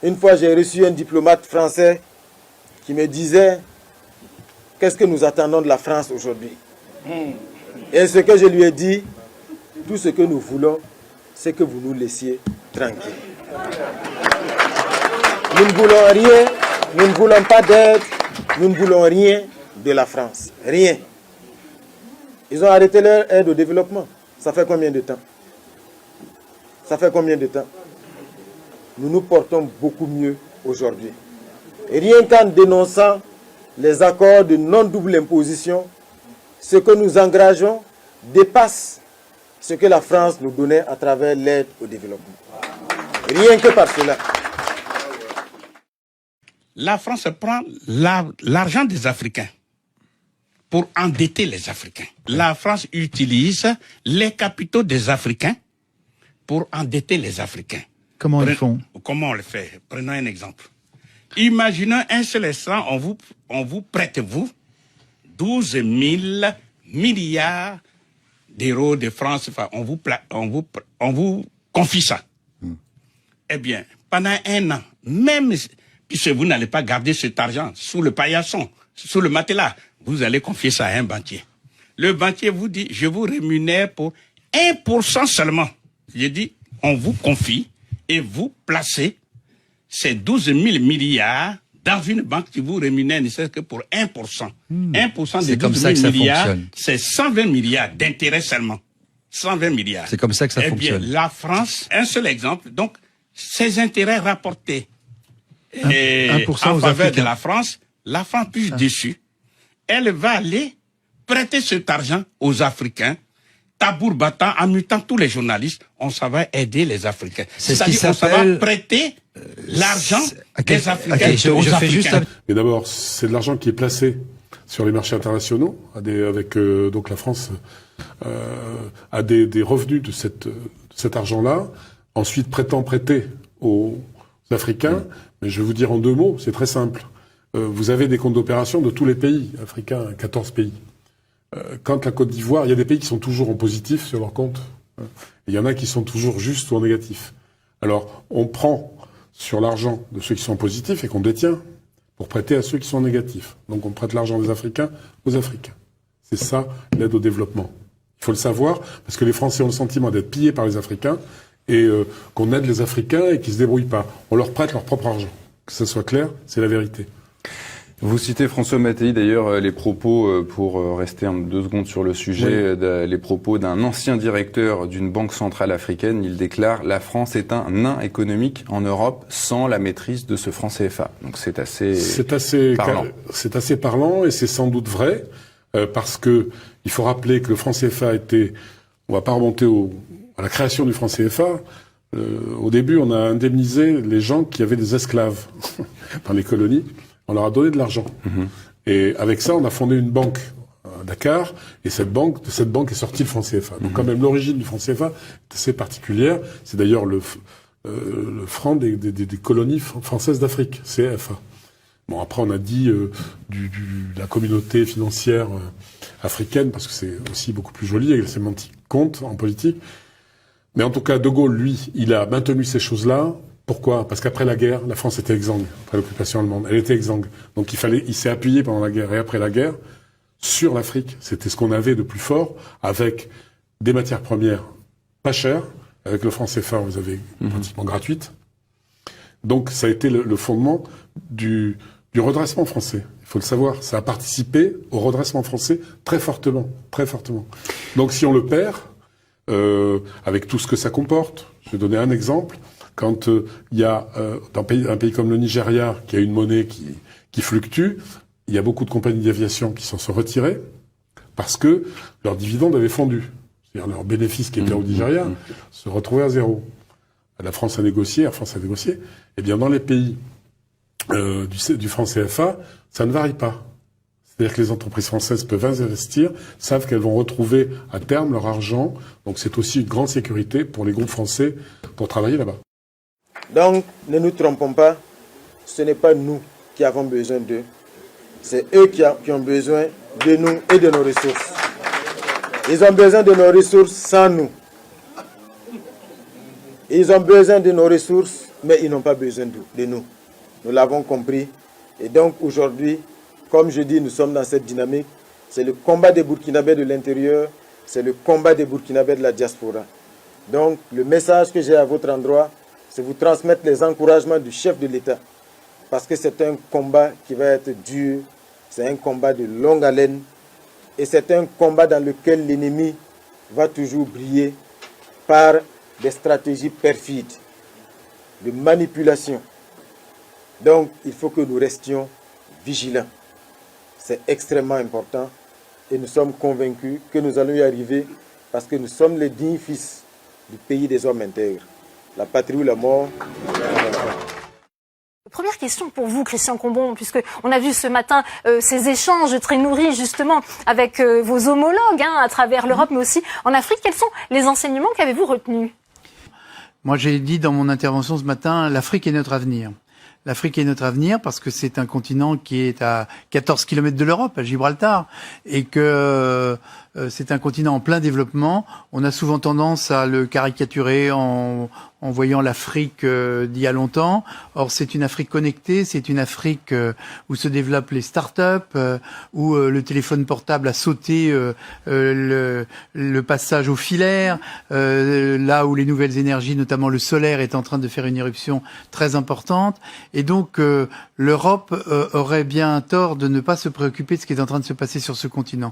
Une fois, j'ai reçu un diplomate français qui me disait « Qu'est-ce que nous attendons de la France aujourd'hui ?» Et ce que je lui ai dit, tout ce que nous voulons, c'est que vous nous laissiez tranquilles. Nous ne voulons rien, nous ne voulons pas d'aide, nous ne voulons rien de la France. Rien. Ils ont arrêté leur aide au développement. Ça fait combien de temps? Ça fait combien de temps? Nous nous portons beaucoup mieux aujourd'hui. Et rien qu'en dénonçant les accords de non-double imposition, ce que nous engageons dépasse ce que la France nous donnait à travers l'aide au développement. Rien que par cela. La France prend l'argent des Africains pour endetter les Africains. La France utilise les capitaux des Africains pour endetter les Africains. Comment ils font? Comment on le fait? Prenons un exemple. Imaginons un seul instant, on vous prête, vous, 12 000 milliards d'euros de France, enfin, on vous confie ça. Eh bien, pendant un an, même puisque vous n'allez pas garder cet argent sous le paillasson, sous le matelas, vous allez confier ça à un banquier. Le banquier vous dit, je vous rémunère pour 1% seulement. J'ai dit, on vous confie et vous placez ces 12 000 milliards dans une banque qui vous rémunère ne serait que pour 1%. 1% des 12 000 milliards, c'est 120 milliards d'intérêts seulement. 120 milliards. C'est comme ça que ça fonctionne. Eh bien, la France, un seul exemple, donc, ces intérêts rapportés en faveur de la France plus dessus, elle va aller prêter cet argent aux Africains, tabour battant, en mutant tous les journalistes, on s'en va aider les Africains. C'est-à-dire qu'on s'en va prêter l'argent des Africains aux Africains. Mais d'abord, c'est de l'argent qui est placé sur les marchés internationaux, avec donc la France a des revenus de cet argent-là, ensuite prêter aux Africains. Mais je vais vous dire en 2 mots, c'est très simple. Vous avez des comptes d'opération de tous les pays africains, 14 pays. Quand la Côte d'Ivoire, il y a des pays qui sont toujours en positif sur leur compte. Il y en a qui sont toujours juste ou en négatif. Alors, on prend sur l'argent de ceux qui sont en positif et qu'on détient pour prêter à ceux qui sont en négatif. Donc, on prête l'argent des Africains aux Africains. C'est ça, l'aide au développement. Il faut le savoir, parce que les Français ont le sentiment d'être pillés par les Africains et qu'on aide les Africains et qu'ils se débrouillent pas. On leur prête leur propre argent. Que ça soit clair, c'est la vérité. Vous citez François Mattei, d'ailleurs, les propos, pour rester 2 secondes sur le sujet, les propos d'un ancien directeur d'une banque centrale africaine. Il déclare « La France est un nain économique en Europe sans la maîtrise de ce franc CFA ». Donc c'est assez parlant. C'est assez parlant et c'est sans doute vrai, parce que il faut rappeler que le franc CFA était... On va pas remonter à la création du franc CFA. Au début, on a indemnisé les gens qui avaient des esclaves dans les colonies. On leur a donné de l'argent. Et avec ça, on a fondé une banque à Dakar. Et de cette banque est sorti le franc CFA. Donc quand même, l'origine du franc CFA est assez particulière. C'est d'ailleurs le franc des colonies françaises d'Afrique, CFA. Bon, après, on a dit de la communauté financière africaine, parce que c'est aussi beaucoup plus joli, et la sémantique compte en politique. Mais en tout cas, De Gaulle, lui, il a maintenu ces choses-là. Pourquoi? Parce qu'après la guerre, la France était exsangue. Après l'occupation allemande, elle était exsangue. Donc il s'est appuyé pendant la guerre et après la guerre sur l'Afrique. C'était ce qu'on avait de plus fort, avec des matières premières pas chères. Avec le franc CFA, vous avez pratiquement gratuite. Donc ça a été le fondement du redressement français. Il faut le savoir. Ça a participé au redressement français très fortement, très fortement. Donc si on le perd, avec tout ce que ça comporte, je vais donner un exemple. Quand il y a dans un pays comme le Nigeria, qui a une monnaie qui fluctue, il y a beaucoup de compagnies d'aviation qui s'en sont retirées parce que leurs dividendes avaient fondu. C'est-à-dire leurs bénéfices qui étaient au Nigeria se retrouvaient à zéro. La France a négocié, Air France a négocié. Eh bien, dans les pays du franc CFA, ça ne varie pas. C'est-à-dire que les entreprises françaises peuvent investir, savent qu'elles vont retrouver à terme leur argent. Donc c'est aussi une grande sécurité pour les groupes français pour travailler là-bas. Donc, ne nous trompons pas, ce n'est pas nous qui avons besoin d'eux. C'est eux qui ont besoin de nous et de nos ressources. Ils ont besoin de nos ressources sans nous. Ils ont besoin de nos ressources mais ils n'ont pas besoin de nous. Nous l'avons compris. Et donc aujourd'hui, comme je dis, nous sommes dans cette dynamique. C'est le combat des Burkinabés de l'intérieur, c'est le combat des Burkinabés de la diaspora. Donc le message que j'ai à votre endroit, c'est vous transmettre les encouragements du chef de l'État. Parce que c'est un combat qui va être dur, c'est un combat de longue haleine, et c'est un combat dans lequel l'ennemi va toujours briller par des stratégies perfides, de manipulation. Donc il faut que nous restions vigilants. C'est extrêmement important et nous sommes convaincus que nous allons y arriver parce que nous sommes les dignes fils du pays des hommes intègres. La patrie ou la mort. Première question pour vous, Christian Combon, puisque on a vu ce matin ces échanges très nourris justement avec vos homologues à travers l'Europe, mais aussi en Afrique. Quels sont les enseignements qu'avez-vous retenus? Moi, j'ai dit dans mon intervention ce matin, l'Afrique est notre avenir. L'Afrique est notre avenir parce que c'est un continent qui est à 14 kilomètres de l'Europe, à Gibraltar, et que c'est un continent en plein développement. On a souvent tendance à le caricaturer en voyant l'Afrique d'il y a longtemps. Or, c'est une Afrique connectée, c'est une Afrique où se développent les start-up, où le téléphone portable a sauté le passage au filaire, là où les nouvelles énergies, notamment le solaire, est en train de faire une éruption très importante. Et donc, l'Europe aurait bien tort de ne pas se préoccuper de ce qui est en train de se passer sur ce continent.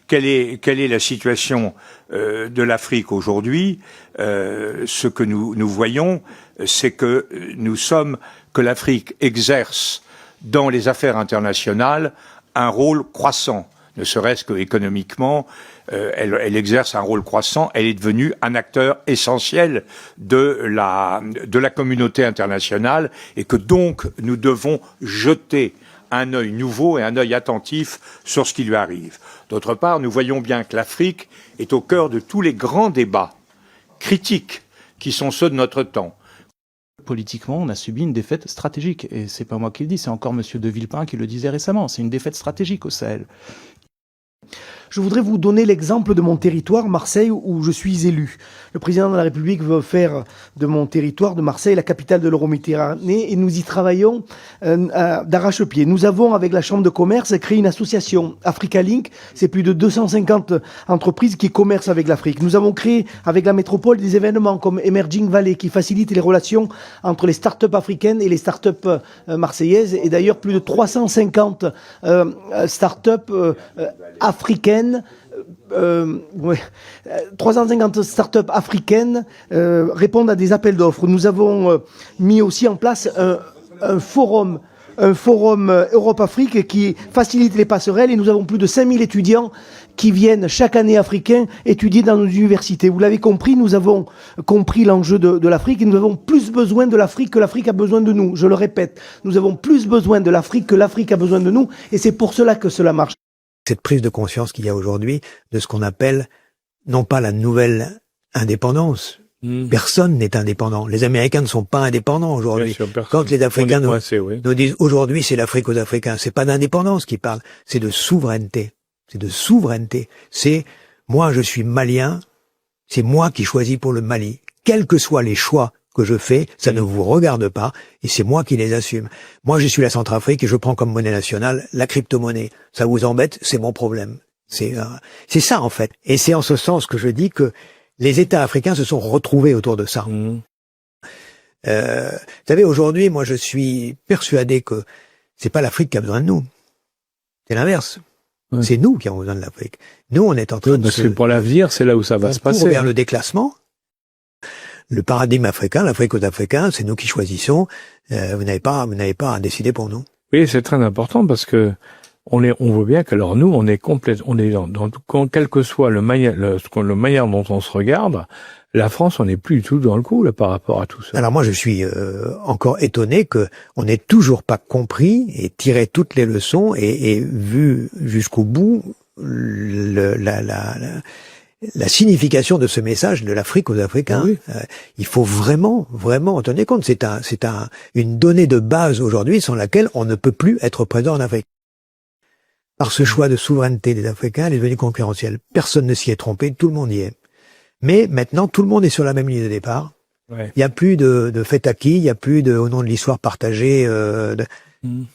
Quelle est la situation de l'Afrique aujourd'hui? Ce que nous voyons, c'est que l'Afrique exerce dans les affaires internationales un rôle croissant, ne serait-ce qu'économiquement. Elle exerce un rôle croissant. Elle est devenue un acteur essentiel de la communauté internationale et que donc nous devons jeter un œil nouveau et un œil attentif sur ce qui lui arrive. D'autre part, nous voyons bien que l'Afrique est au cœur de tous les grands débats critiques qui sont ceux de notre temps. Politiquement, on a subi une défaite stratégique. Et c'est pas moi qui le dis, c'est encore M. de Villepin qui le disait récemment. C'est une défaite stratégique au Sahel. Je voudrais vous donner l'exemple de mon territoire, Marseille, où je suis élu. Le président de la République veut faire de mon territoire, de Marseille, la capitale de l'Euroméditerranée, et nous y travaillons d'arrache-pied. Nous avons, avec la Chambre de commerce, créé une association, Africa Link. C'est plus de 250 entreprises qui commercent avec l'Afrique. Nous avons créé, avec la métropole, des événements comme Emerging Valley, qui facilitent les relations entre les start-up africaines et les start-up marseillaises. Et d'ailleurs, plus de 350 start-up africaines 350 start-up africaines répondent à des appels d'offres. Nous avons mis aussi en place un forum Europe-Afrique qui facilite les passerelles et nous avons plus de 5000 étudiants qui viennent chaque année africains étudier dans nos universités. Vous l'avez compris, nous avons compris l'enjeu de l'Afrique et nous avons plus besoin de l'Afrique que l'Afrique a besoin de nous. Je le répète, nous avons plus besoin de l'Afrique que l'Afrique a besoin de nous et c'est pour cela que cela marche. Cette prise de conscience qu'il y a aujourd'hui de ce qu'on appelle non pas la nouvelle indépendance. Personne n'est indépendant. Les Américains ne sont pas indépendants aujourd'hui. Quand les Africains nous disent aujourd'hui c'est l'Afrique aux Africains, c'est pas d'indépendance qu'ils parlent, c'est de souveraineté. C'est de souveraineté. C'est moi je suis malien, c'est moi qui choisis pour le Mali. Quels que soient les choix que je fais, ça ne vous regarde pas et c'est moi qui les assume. Moi, je suis la Centrafrique et je prends comme monnaie nationale la crypto-monnaie. Ça vous embête, c'est mon problème. C'est ça en fait. Et c'est en ce sens que je dis que les États africains se sont retrouvés autour de ça. Vous savez, aujourd'hui, moi, je suis persuadé que c'est pas l'Afrique qui a besoin de nous. C'est l'inverse. Ouais. C'est nous qui avons besoin de l'Afrique. Nous, on est en train de parce que pour l'avenir, c'est là où ça va se passer. Vers le déclassement. Le paradigme africain, l'Afrique aux Africains, c'est nous qui choisissons. Vous n'avez pas à décider pour nous. Oui, c'est très important parce que on voit bien qu'alors nous, on est dans quel que soit le manière dont on se regarde, la France, on n'est plus du tout dans le coup là par rapport à tout ça. Alors moi, je suis encore étonné que on n'ait toujours pas compris et tiré toutes les leçons et vu jusqu'au bout la signification de ce message de l'Afrique aux Africains. Oui. Il faut vraiment en tenir compte. C'est une donnée de base aujourd'hui sans laquelle on ne peut plus être présent en Afrique. Par ce choix de souveraineté des Africains, elle est devenue concurrentielle. Personne ne s'y est trompé, tout le monde y est. Mais maintenant, tout le monde est sur la même ligne de départ. Il n'y a plus de fait acquis, il n'y a plus de au nom de l'histoire partagée.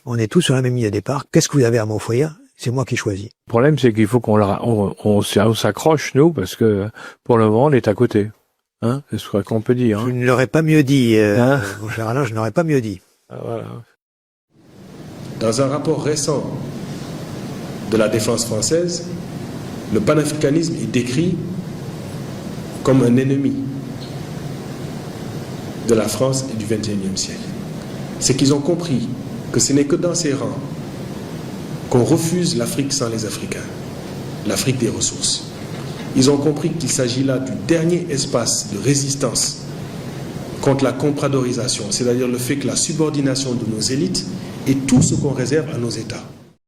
On est tous sur la même ligne de départ. Qu'est-ce que vous avez à m'offrir? C'est moi qui choisis. Le problème, c'est qu'il faut on s'accroche, nous, parce que pour le moment, on est à côté. Hein, c'est ce qu'on peut dire. Hein. Je ne l'aurais pas mieux dit, mon cher Alain, je n'aurais pas mieux dit. Voilà. Dans un rapport récent de la défense française, le panafricanisme est décrit comme un ennemi de la France et du XXIe siècle. C'est qu'ils ont compris que ce n'est que dans ces rangs qu'on refuse l'Afrique sans les Africains, l'Afrique des ressources. Ils ont compris qu'il s'agit là du dernier espace de résistance contre la compradorisation, c'est-à-dire le fait que la subordination de nos élites est tout ce qu'on réserve à nos États.